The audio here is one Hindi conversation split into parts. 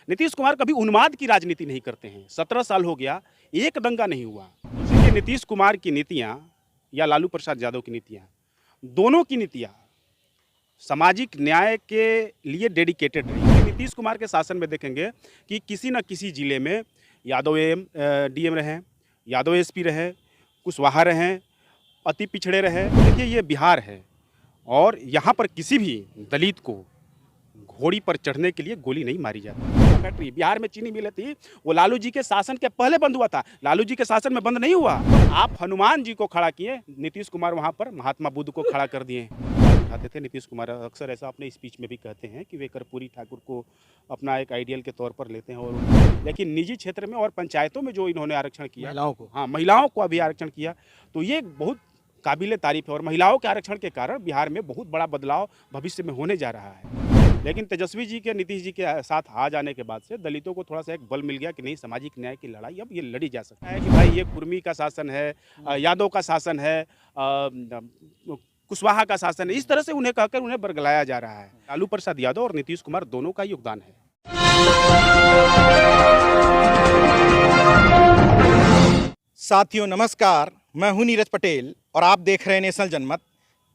नीतीश कुमार कभी उन्माद की राजनीति नहीं करते हैं। 17 साल हो गया, एक दंगा नहीं हुआ। देखिए नीतीश कुमार की नीतियाँ या लालू प्रसाद यादव की नीतियाँ, दोनों की नीतियाँ सामाजिक न्याय के लिए डेडिकेटेड रही है। नीतीश कुमार के शासन में देखेंगे कि किसी न किसी जिले में यादव डीएम रहे, यादव एसपी रहे, कुशवाहा रहे, अति पिछड़े रहे। देखिए ये बिहार है और यहाँ पर किसी भी दलित को घोड़ी पर चढ़ने के लिए गोली नहीं मारी जाती। फैक्ट्री बिहार में चीनी मिल थी, वो लालू जी के शासन के पहले बंद हुआ था, लालू जी के शासन में बंद नहीं हुआ। आप हनुमान जी को खड़ा किए, नीतीश कुमार वहाँ पर महात्मा बुद्ध को खड़ा कर दिए। उठाते थे नीतीश कुमार, अक्सर ऐसा अपने स्पीच में भी कहते हैं कि वे कर्पूरी ठाकुर को अपना एक आइडियल के तौर पर लेते हैं। और लेकिन निजी क्षेत्र में और पंचायतों में जो इन्होंने आरक्षण किया, महिलाओं को, हाँ महिलाओं को अभी आरक्षण किया, तो ये बहुत काबिले तारीफ है। और महिलाओं के आरक्षण के कारण बिहार में बहुत बड़ा बदलाव भविष्य में होने जा रहा है। लेकिन तेजस्वी जी के, नीतीश जी के साथ आ जाने के बाद से दलितों को थोड़ा सा एक बल मिल गया कि नहीं, सामाजिक न्याय की लड़ाई अब ये लड़ी जा सकता है कि भाई ये कुर्मी का शासन है, यादव का शासन है, कुशवाहा का शासन है। इस तरह से उन्हें कहकर उन्हें बरगलाया जा रहा है। लालू प्रसाद यादव और नीतीश कुमार दोनों का योगदान है। साथियों नमस्कार, मैं हूं नीरज पटेल और आप देख रहे हैं नेशनल जनमत।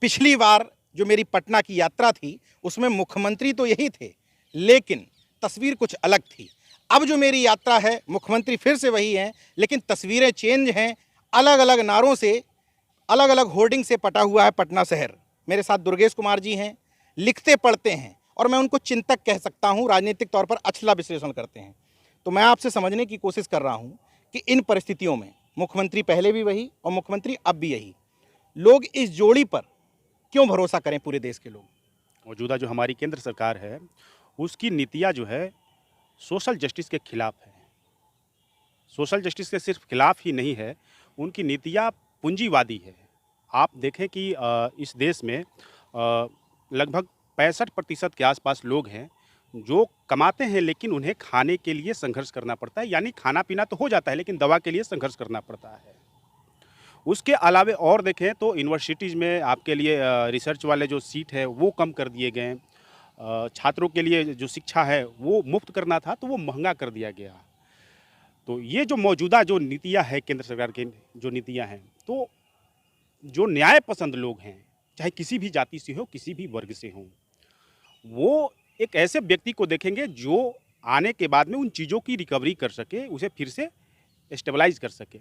पिछली बार जो मेरी पटना की यात्रा थी उसमें मुख्यमंत्री तो यही थे, लेकिन तस्वीर कुछ अलग थी। अब जो मेरी यात्रा है, मुख्यमंत्री फिर से वही हैं, लेकिन तस्वीरें चेंज हैं। अलग अलग नारों से, अलग अलग होर्डिंग से पटा हुआ है पटना शहर। मेरे साथ दुर्गेश कुमार जी हैं, लिखते पढ़ते हैं और मैं उनको चिंतक कह सकता हूं, राजनीतिक तौर पर अच्छा विश्लेषण करते हैं। तो मैं आपसे समझने की कोशिश कर रहा हूं कि इन परिस्थितियों में मुख्यमंत्री पहले भी वही और मुख्यमंत्री अब भी यही, लोग इस जोड़ी पर क्यों भरोसा करें? पूरे देश के लोग, मौजूदा जो हमारी केंद्र सरकार है उसकी नीतियाँ जो है सोशल जस्टिस के खिलाफ है। सोशल जस्टिस के सिर्फ खिलाफ ही नहीं है, उनकी नीतियाँ पूंजीवादी है। आप देखें कि इस देश में लगभग 65% के आसपास लोग हैं जो कमाते हैं, लेकिन उन्हें खाने के लिए संघर्ष करना पड़ता है। यानी खाना पीना तो हो जाता है, लेकिन दवा के लिए संघर्ष करना पड़ता है। उसके अलावे और देखें तो यूनिवर्सिटीज़ में आपके लिए रिसर्च वाले जो सीट है वो कम कर दिए गए। छात्रों के लिए जो शिक्षा है वो मुफ्त करना था तो वो महंगा कर दिया गया। तो ये जो मौजूदा जो नीतियाँ है केंद्र सरकार की, जो नीतियाँ हैं, तो जो न्याय पसंद लोग हैं, चाहे किसी भी जाति से हो, किसी भी वर्ग से हों, वो एक ऐसे व्यक्ति को देखेंगे जो आने के बाद में उन चीज़ों की रिकवरी कर सके, उसे फिर से स्टेबलाइज कर सके।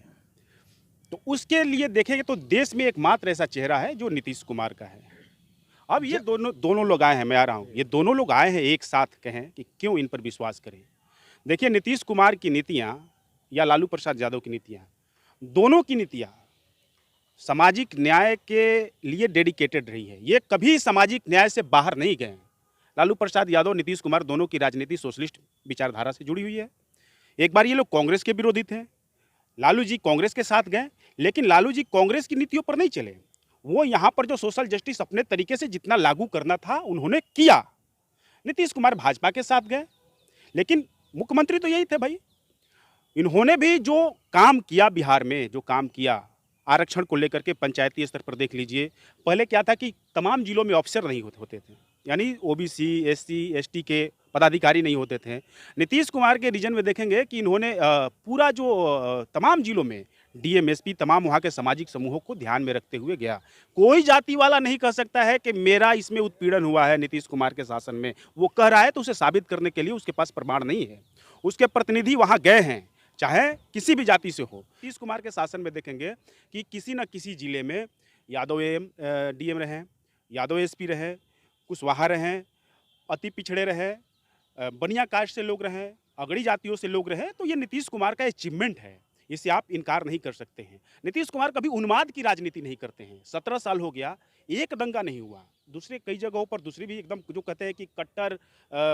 तो उसके लिए देखेंगे तो देश में एकमात्र ऐसा चेहरा है जो नीतीश कुमार का है। अब ये दोनों लोग आए हैं, मैं आ रहा हूँ, ये दोनों लोग आए हैं एक साथ, कहें कि क्यों इन पर विश्वास करें। देखिए नीतीश कुमार की नीतियाँ या लालू प्रसाद यादव की नीतियाँ, दोनों की नीतियाँ सामाजिक न्याय के लिए डेडिकेटेड रही है। ये कभी सामाजिक न्याय से बाहर नहीं गए। लालू प्रसाद यादव, नीतीश कुमार, दोनों की राजनीति सोशलिस्ट विचारधारा से जुड़ी हुई है। एक बार ये लोग कांग्रेस के विरोधी थे, लालू जी कांग्रेस के साथ गए, लेकिन लालू जी कांग्रेस की नीतियों पर नहीं चले। वो यहाँ पर जो सोशल जस्टिस अपने तरीके से जितना लागू करना था उन्होंने किया। नीतीश कुमार भाजपा के साथ गए, लेकिन मुख्यमंत्री तो यही थे भाई। इन्होंने भी जो काम किया बिहार में, जो काम किया आरक्षण को लेकर के, पंचायती स्तर पर देख लीजिए। पहले क्या था कि तमाम जिलों में अफसर नहीं होते थे, यानी ओबीसी, एससी, एसटी के पदाधिकारी नहीं होते थे। नीतीश कुमार के रीजन में देखेंगे कि इन्होंने पूरा जो तमाम जिलों में डीएम, एसपी, तमाम वहाँ के सामाजिक समूहों को ध्यान में रखते हुए गया। कोई जाति वाला नहीं कह सकता है कि मेरा इसमें उत्पीड़न हुआ है नीतीश कुमार के शासन में। वो कह रहा है तो उसे साबित करने के लिए उसके पास प्रमाण नहीं है। उसके प्रतिनिधि वहाँ गए हैं, चाहे किसी भी जाति से हो। नीतीश कुमार के शासन में देखेंगे कि किसी न किसी जिले में यादव डीएम रहे, यादव एसपी रहे, कुशवाहा रहे, अति पिछड़े रहे, बनिया कास्ट से लोग रहें, अगड़ी जातियों से लोग रहें। तो ये नीतीश कुमार का अचीवमेंट है, इसे आप इनकार नहीं कर सकते हैं। नीतीश कुमार कभी उन्माद की राजनीति नहीं करते हैं। 17 साल हो गया, एक दंगा नहीं हुआ। दूसरे कई जगहों पर दूसरी भी एकदम जो कहते हैं कि कट्टर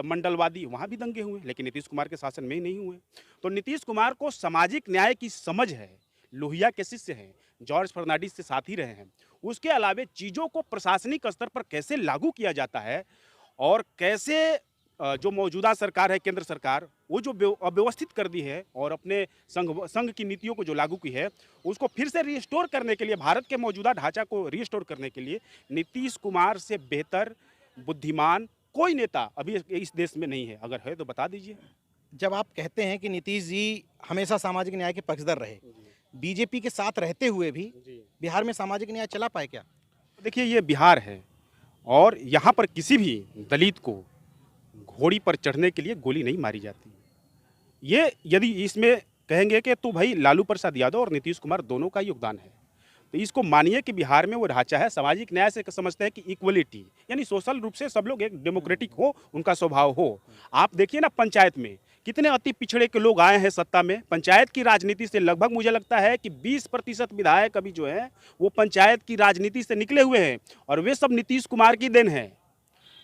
मंडलवादी, वहाँ भी दंगे हुए, लेकिन नीतीश कुमार के शासन में ही नहीं हुए। तो नीतीश कुमार को सामाजिक न्याय की समझ है, लोहिया के शिष्य हैं, जॉर्ज फर्नांडिस से साथ ही रहे हैं। उसके अलावे चीज़ों को प्रशासनिक स्तर पर कैसे लागू किया जाता है और कैसे जो मौजूदा सरकार है, केंद्र सरकार, वो जो अव्यवस्थित कर दी है और अपने संघ की नीतियों को जो लागू की है उसको फिर से रिस्टोर करने के लिए, भारत के मौजूदा ढांचा को रिस्टोर करने के लिए नीतीश कुमार से बेहतर बुद्धिमान कोई नेता अभी इस देश में नहीं है। अगर है तो बता दीजिए। जब आप कहते हैं कि नीतीश जी हमेशा सामाजिक न्याय के पक्षधर रहे, बीजेपी के साथ रहते हुए भी बिहार में सामाजिक न्याय चला पाए क्या? देखिए ये बिहार है और यहाँ पर किसी भी दलित को घोड़ी पर चढ़ने के लिए गोली नहीं मारी जाती। ये यदि इसमें कहेंगे कि तो भाई लालू प्रसाद यादव और नीतीश कुमार दोनों का योगदान है, तो इसको मानिए कि बिहार में वो ढांचा है सामाजिक न्याय से समझते हैं कि इक्वलिटी, यानी सोशल रूप से सब लोग एक डेमोक्रेटिक हो, उनका स्वभाव हो। आप देखिए ना पंचायत में कितने अति पिछड़े के लोग आए हैं सत्ता में। पंचायत की राजनीति से लगभग मुझे लगता है कि 20% विधायक अभी जो है वो पंचायत की राजनीति से निकले हुए हैं और वे सब नीतीश कुमार की देन है।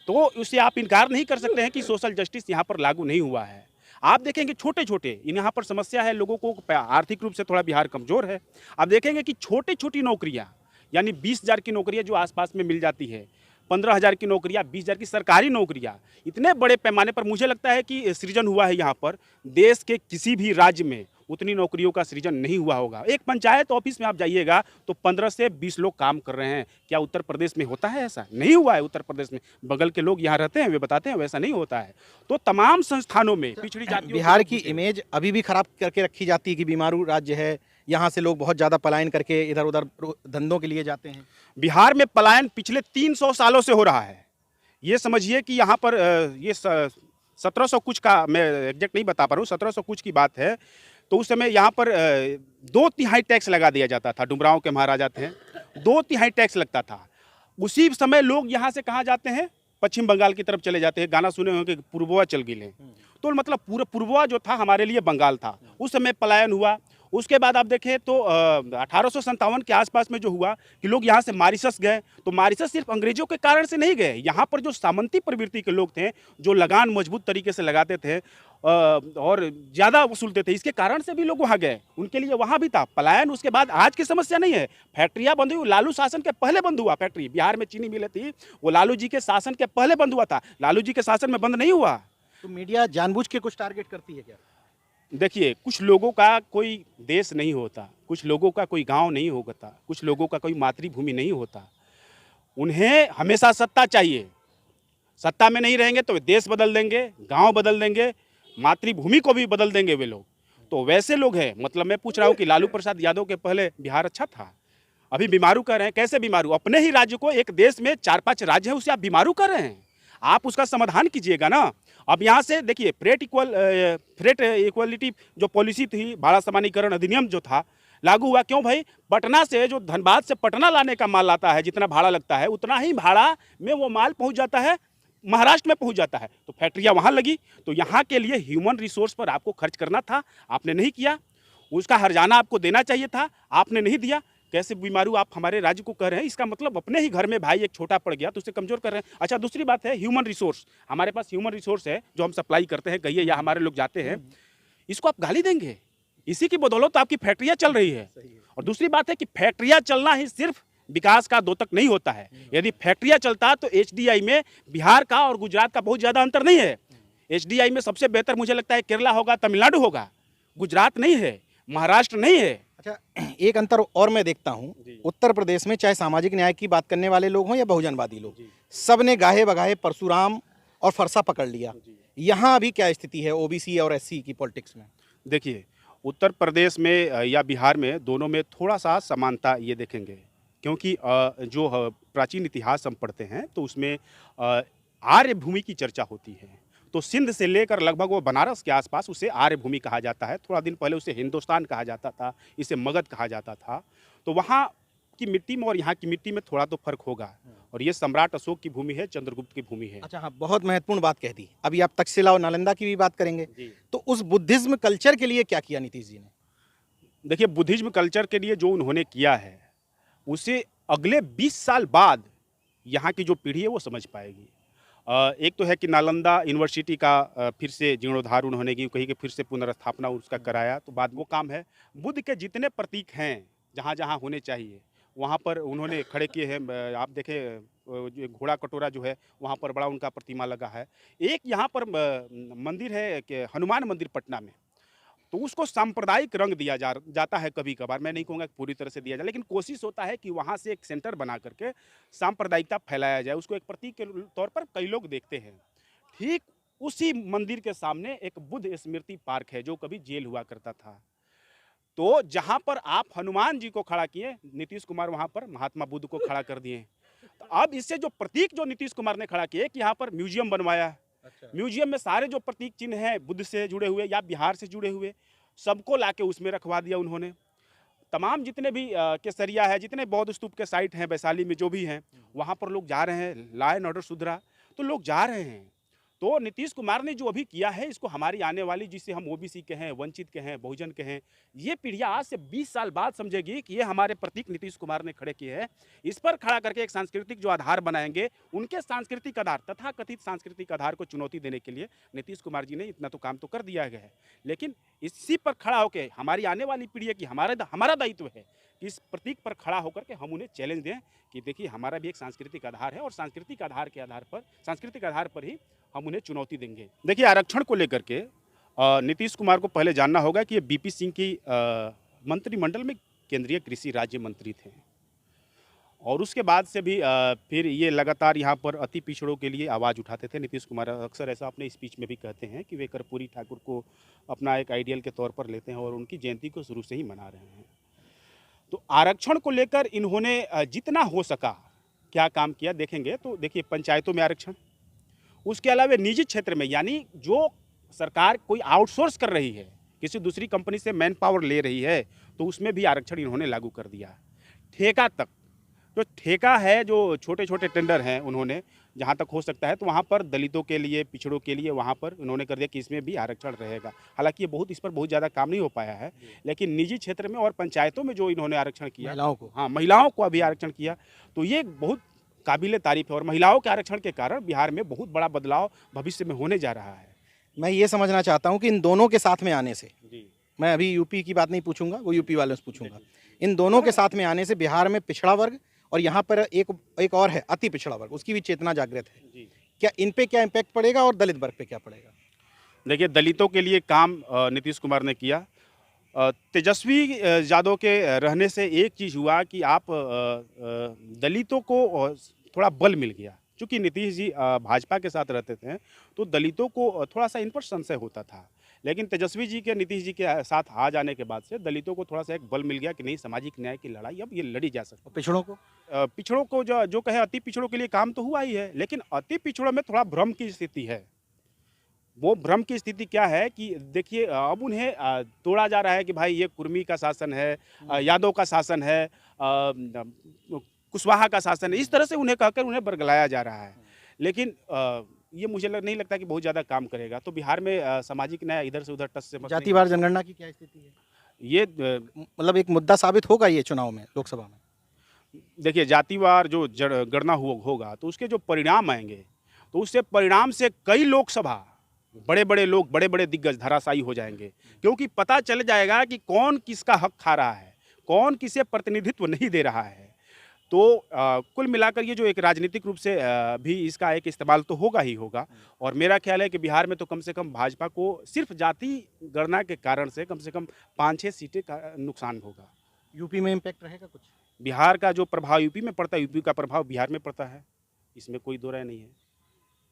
तो उससे आप इनकार नहीं कर सकते हैं कि सोशल जस्टिस यहाँ पर लागू नहीं हुआ है। आप देखेंगे छोटे छोटे यहाँ पर समस्या है, लोगों को आर्थिक रूप से थोड़ा बिहार कमजोर है। आप देखेंगे कि छोटी छोटी नौकरियाँ यानी 20,000 की नौकरियाँ जो आसपास में मिल जाती है, 15,000 की नौकरियाँ, 20,000 की सरकारी नौकरियाँ, इतने बड़े पैमाने पर मुझे लगता है कि सृजन हुआ है यहाँ पर। देश के किसी भी राज्य में उतनी नौकरियों का सृजन नहीं हुआ होगा। एक पंचायत ऑफिस में आप जाइएगा तो 15 से 20 लोग काम कर रहे हैं। क्या उत्तर प्रदेश में होता है ऐसा? नहीं हुआ है उत्तर प्रदेश में। बगल के लोग यहाँ रहते हैं, वे बताते हैं वैसा नहीं होता है। तो तमाम संस्थानों में पिछड़ी जातियों बिहार की इमेज अभी भी खराब करके रखी जाती है कि बीमारू राज्य है, यहाँ से लोग बहुत ज़्यादा पलायन करके इधर उधर धंधों के लिए जाते हैं। बिहार में पलायन पिछले 300 सालों से हो रहा है। ये समझिए कि यहाँ पर ये 1700 कुछ का, मैं एग्जैक्ट नहीं बता पा रहा हूँ, 1700 कुछ की बात है। तो उस समय यहाँ पर 2/3 टैक्स लगा दिया जाता था। डुमरांव के महाराजा थे, 2/3 टैक्स लगता था। उसी समय लोग यहाँ से कहाँ जाते हैं? पश्चिम बंगाल की तरफ चले जाते हैं। गाना सुने होंगे कि पूर्ववा चल गिले। तो मतलब पूरा पूर्ववा जो था हमारे लिए बंगाल था। उस समय पलायन हुआ। उसके बाद आप देखें तो 1857 के आसपास में जो हुआ कि लोग यहाँ से मॉरिशस गए, तो मॉरिशस सिर्फ अंग्रेजों के कारण से नहीं गए। यहाँ पर जो सामंती प्रवृत्ति के लोग थे, जो लगान मजबूत तरीके से लगाते थे और ज़्यादा वसूलते थे, इसके कारण से भी लोग वहाँ गए। उनके लिए वहाँ भी था पलायन। उसके बाद आज की समस्या नहीं है, फैक्ट्रियाँ बंद हुई। लालू शासन के पहले बंद हुआ फैक्ट्री। बिहार में चीनी मिलें थी, वो लालू जी के शासन के पहले बंद हुआ था। लालू जी के शासन में बंद नहीं हुआ। तो मीडिया जानबूझ के कुछ टारगेट करती है क्या? देखिए, कुछ लोगों का कोई देश नहीं होता, कुछ लोगों का कोई गांव नहीं होता, कुछ लोगों का कोई मातृभूमि नहीं होता। उन्हें हमेशा सत्ता चाहिए। सत्ता में नहीं रहेंगे तो वे देश बदल देंगे, गांव बदल देंगे, मातृभूमि को भी बदल देंगे वे लोग। तो वैसे लोग हैं। मतलब मैं पूछ रहा हूँ कि लालू प्रसाद यादव के पहले बिहार अच्छा था। अभी बीमारू कर रहे हैं। कैसे बीमारू? अपने ही राज्य को, एक देश में 4-5 राज्य है, उसे आप बीमारू कर रहे हैं। आप उसका समाधान कीजिएगा ना। अब यहाँ से देखिए, फ्रेट इक्वलिटी जो पॉलिसी थी, भाड़ा समानीकरण अधिनियम जो था, लागू हुआ। क्यों भाई? पटना से जो धनबाद से पटना लाने का माल आता है, जितना भाड़ा लगता है उतना ही भाड़ा में वो माल पहुँच जाता है, महाराष्ट्र में पहुँच जाता है। तो फैक्ट्रियाँ वहाँ लगी। तो यहाँ के लिए ह्यूमन रिसोर्स पर आपको खर्च करना था, आपने नहीं किया। उसका हर्जाना आपको देना चाहिए था, आपने नहीं दिया। कैसे बीमारू आप हमारे राज्य को कह रहे हैं? इसका मतलब अपने ही घर में भाई एक छोटा पड़ गया तो उसे कमजोर कर रहे हैं। अच्छा, दूसरी बात है ह्यूमन रिसोर्स। हमारे पास ह्यूमन रिसोर्स है जो हम सप्लाई करते हैं, कहिए या हमारे लोग जाते हैं, इसको आप गाली देंगे? इसी की बदौलत तो आपकी फैक्ट्रियाँ चल रही है। और दूसरी बात है कि फैक्ट्रियाँ चलना ही सिर्फ विकास का द्योतक नहीं होता है। यदि फैक्ट्रियाँ चलता तो एचडीआई में बिहार का और गुजरात का बहुत ज़्यादा अंतर नहीं है। एचडीआई में सबसे बेहतर मुझे लगता है केरला होगा, तमिलनाडु होगा, गुजरात नहीं है, महाराष्ट्र नहीं है। अच्छा, एक अंतर और मैं देखता हूँ, उत्तर प्रदेश में चाहे सामाजिक न्याय की बात करने वाले लोग हों या बहुजनवादी लोग, सब ने गाहे बगाहे परशुराम और फरसा पकड़ लिया। यहाँ अभी क्या स्थिति है ओबीसी और एससी की पॉलिटिक्स में? देखिए, उत्तर प्रदेश में या बिहार में, दोनों में थोड़ा सा समानता ये देखेंगे। क्योंकि जो प्राचीन इतिहास हम पढ़ते हैं तो उसमें आर्य भूमि की चर्चा होती है। तो सिंध से लेकर लगभग वो बनारस के आसपास उसे आर्य भूमि कहा जाता है। थोड़ा दिन पहले उसे हिंदुस्तान कहा जाता था, इसे मगध कहा जाता था। तो वहाँ की मिट्टी में और यहाँ की मिट्टी में थोड़ा तो फर्क होगा। और ये सम्राट अशोक की भूमि है, चंद्रगुप्त की भूमि है। अच्छा हाँ, बहुत महत्वपूर्ण बात कह दी। अभी आप तक्षशिला और नालंदा की भी बात करेंगे। तो उस बुद्धिज्म कल्चर के लिए क्या किया नीतीश जी ने? देखिए, बुद्धिज्म कल्चर के लिए जो उन्होंने किया है उसे अगले 20 साल बाद यहाँ की जो पीढ़ी है वो समझ पाएगी। एक तो है कि नालंदा यूनिवर्सिटी का फिर से जीर्णोद्धार उन्होंने की, कहीं कि फिर से पुनर्स्थापना उसका कराया, तो बाद वो काम है। बुद्ध के जितने प्रतीक हैं जहाँ जहाँ होने चाहिए वहाँ पर उन्होंने खड़े किए हैं। आप देखें जो घोड़ा कटोरा जो है वहाँ पर बड़ा उनका प्रतिमा लगा है। एक यहाँ पर मंदिर है कि हनुमान मंदिर पटना में, तो उसको सांप्रदायिक रंग दिया जाता है कभी कभार। मैं नहीं कहूँगा कि पूरी तरह से दिया जाए, लेकिन कोशिश होता है कि वहाँ से एक सेंटर बना करके सांप्रदायिकता फैलाया जाए, उसको एक प्रतीक के तौर पर कई लोग देखते हैं। ठीक उसी मंदिर के सामने एक बुद्ध स्मृति पार्क है जो कभी जेल हुआ करता था। तो जहां पर आप हनुमान जी को खड़ा किए, नीतीश कुमार वहां पर महात्मा बुद्ध को खड़ा कर दिए। तो अब इससे जो प्रतीक जो नीतीश कुमार ने खड़ा किए कि यहाँ पर म्यूजियम बनवाया। अच्छा। म्यूजियम में सारे जो प्रतीक चिन्ह हैं बुद्ध से जुड़े हुए या बिहार से जुड़े हुए, सबको लाके उसमें रखवा दिया उन्होंने। तमाम जितने भी केसरिया है, जितने बौद्ध स्तूप के साइट हैं वैशाली में जो भी हैं, वहाँ पर लोग जा रहे हैं, लॉ एंड ऑर्डर सुधरा तो लोग जा रहे हैं। तो नीतीश कुमार ने जो अभी किया है, इसको हमारी आने वाली, जिसे हम ओबीसी के हैं, वंचित के हैं, बहुजन के हैं, ये पीढ़ियाँ आज से 20 साल बाद समझेगी कि ये हमारे प्रतीक नीतीश कुमार ने खड़े किए हैं। इस पर खड़ा करके एक सांस्कृतिक जो आधार बनाएंगे, उनके सांस्कृतिक आधार, तथाकथित सांस्कृतिक आधार को चुनौती देने के लिए नीतीश कुमार जी ने इतना तो काम तो कर दिया गया है, लेकिन इसी पर खड़ा होकर हमारी आने वाली पीढ़ी है कि हमारा दायित्व है कि इस प्रतीक पर खड़ा होकर के हम उन्हें चैलेंज दें कि देखिए हमारा भी एक सांस्कृतिक आधार है और सांस्कृतिक आधार पर ही हम उन्हें चुनौती देंगे। देखिए आरक्षण को लेकर के नीतीश कुमार को पहले जानना होगा कि ये बीपी सिंह की मंत्रिमंडल में केंद्रीय कृषि राज्य मंत्री थे और उसके बाद से भी फिर ये लगातार यहाँ पर अति पिछड़ों के लिए आवाज़ उठाते थे। नीतीश कुमार अक्सर ऐसा अपने स्पीच में भी कहते हैं कि वे कर्पूरी ठाकुर को अपना एक आइडियल के तौर पर लेते हैं और उनकी जयंती को शुरू से ही मना रहे हैं। तो आरक्षण को लेकर इन्होंने जितना हो सका क्या काम किया देखेंगे तो देखिए, पंचायतों में आरक्षण, उसके अलावा निजी क्षेत्र में, यानी जो सरकार कोई आउटसोर्स कर रही है, किसी दूसरी कंपनी से मैन पावर ले रही है, तो उसमें भी आरक्षण इन्होंने लागू कर दिया। ठेका तक, जो ठेका है, जो छोटे छोटे टेंडर हैं, उन्होंने जहाँ तक हो सकता है तो वहाँ पर दलितों के लिए, पिछड़ों के लिए वहाँ पर उन्होंने कर दिया कि इसमें भी आरक्षण रहेगा। हालांकि ये इस पर बहुत ज़्यादा काम नहीं हो पाया है, लेकिन निजी क्षेत्र में और पंचायतों में जो इन्होंने आरक्षण किया, महिलाओं को अभी आरक्षण किया, तो ये बहुत काबिले तारीफ है और महिलाओं के आरक्षण के कारण बिहार में बहुत बड़ा बदलाव भविष्य में होने जा रहा है। मैं ये समझना चाहता हूँ कि इन दोनों के साथ में आने से, मैं अभी यूपी की बात नहीं पूछूंगा, वो यूपी वालों से पूछूंगा, इन दोनों के साथ में आने से बिहार में पिछड़ा वर्ग और यहाँ पर एक और है अति पिछड़ा वर्ग, उसकी भी चेतना जागृत है। क्या इन पे क्या इम्पैक्ट पड़ेगा और दलित वर्ग पे क्या पड़ेगा? देखिए, दलितों के लिए काम नीतीश कुमार ने किया। तेजस्वी यादव के रहने से एक चीज़ हुआ कि आप दलितों को थोड़ा बल मिल गया। चूँकि नीतीश जी भाजपा के साथ रहते थे तो दलितों को थोड़ा सा इन पर संशय होता था, लेकिन तेजस्वी जी के, नीतीश जी के साथ आ जाने के बाद से दलितों को थोड़ा सा एक बल मिल गया कि नहीं, सामाजिक न्याय की लड़ाई अब ये लड़ी जा सकती है। पिछड़ों को जो कहे, अति पिछड़ों के लिए काम तो हुआ ही है, लेकिन अति पिछड़ों में थोड़ा भ्रम की स्थिति है। वो भ्रम की स्थिति क्या है कि देखिए, अब उन्हें तोड़ा जा रहा है कि भाई ये कुर्मी का शासन है, यादव का शासन है, कुशवाहा का शासन है, इस तरह से उन्हें कहकर उन्हें बरगलाया जा रहा है। लेकिन ये मुझे नहीं लगता कि बहुत ज़्यादा काम करेगा। तो बिहार में सामाजिक न्याय इधर से उधर टस से जातिवार जनगणना की क्या स्थिति है? ये मतलब एक मुद्दा साबित होगा ये चुनाव में, लोकसभा में? देखिए, जातिवार जो गणना होगा तो उसके जो परिणाम आएंगे, तो उससे परिणाम से कई लोकसभा बड़े बड़े लोग, बड़े बड़े दिग्गज धराशायी हो जाएंगे, क्योंकि पता चल जाएगा कि कौन किसका हक खा रहा है, कौन किसे प्रतिनिधित्व नहीं दे रहा है। तो कुल मिलाकर ये जो एक राजनीतिक रूप से भी इसका एक इस्तेमाल तो होगा ही होगा। और मेरा ख्याल है कि बिहार में तो कम से कम भाजपा को सिर्फ जाति गणना के कारण से कम 5-6 सीटें का नुकसान होगा। यूपी में इम्पैक्ट रहेगा कुछ? बिहार का जो प्रभाव यूपी में पड़ता है, यूपी का प्रभाव बिहार में पड़ता है, इसमें कोई दो राय नहीं है।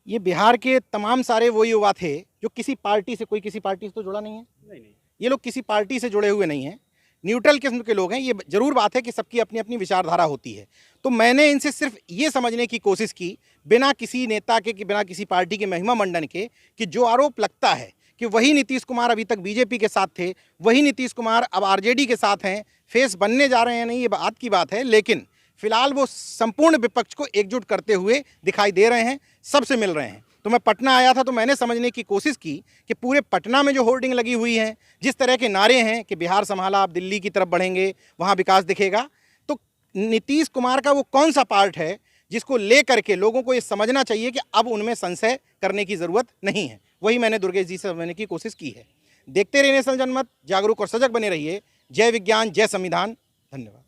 ये बिहार के तमाम सारे वो युवा थे जो किसी पार्टी से, कोई किसी पार्टी से तो जुड़ा नहीं है? नहीं, ये लोग किसी पार्टी से जुड़े हुए नहीं हैं, न्यूट्रल किस्म के लोग हैं। ये जरूर बात है कि सबकी अपनी अपनी विचारधारा होती है। तो मैंने इनसे सिर्फ ये समझने की कोशिश की, बिना किसी नेता के, कि बिना किसी पार्टी के महिमा मंडन के, कि जो आरोप लगता है कि वही नीतीश कुमार अभी तक बीजेपी के साथ थे, वही नीतीश कुमार अब आरजेडी के साथ हैं, फेस बनने जा रहे हैं, नहीं, ये बात की बात है, लेकिन फिलहाल वो संपूर्ण विपक्ष को एकजुट करते हुए दिखाई दे रहे हैं, सबसे मिल रहे हैं। तो मैं पटना आया था तो मैंने समझने की कोशिश की कि पूरे पटना में जो होर्डिंग लगी हुई हैं, जिस तरह के नारे हैं कि बिहार संभाला, आप दिल्ली की तरफ बढ़ेंगे, वहाँ विकास दिखेगा, तो नीतीश कुमार का वो कौन सा पार्ट है जिसको ले करके लोगों को ये समझना चाहिए कि अब उनमें संशय करने की ज़रूरत नहीं है। वही मैंने दुर्गेश जी से समझने की कोशिश की है। देखते रहिए नेशनल जनमत, जागरूक और सजग बने रहिए। जय विज्ञान, जय संविधान। धन्यवाद।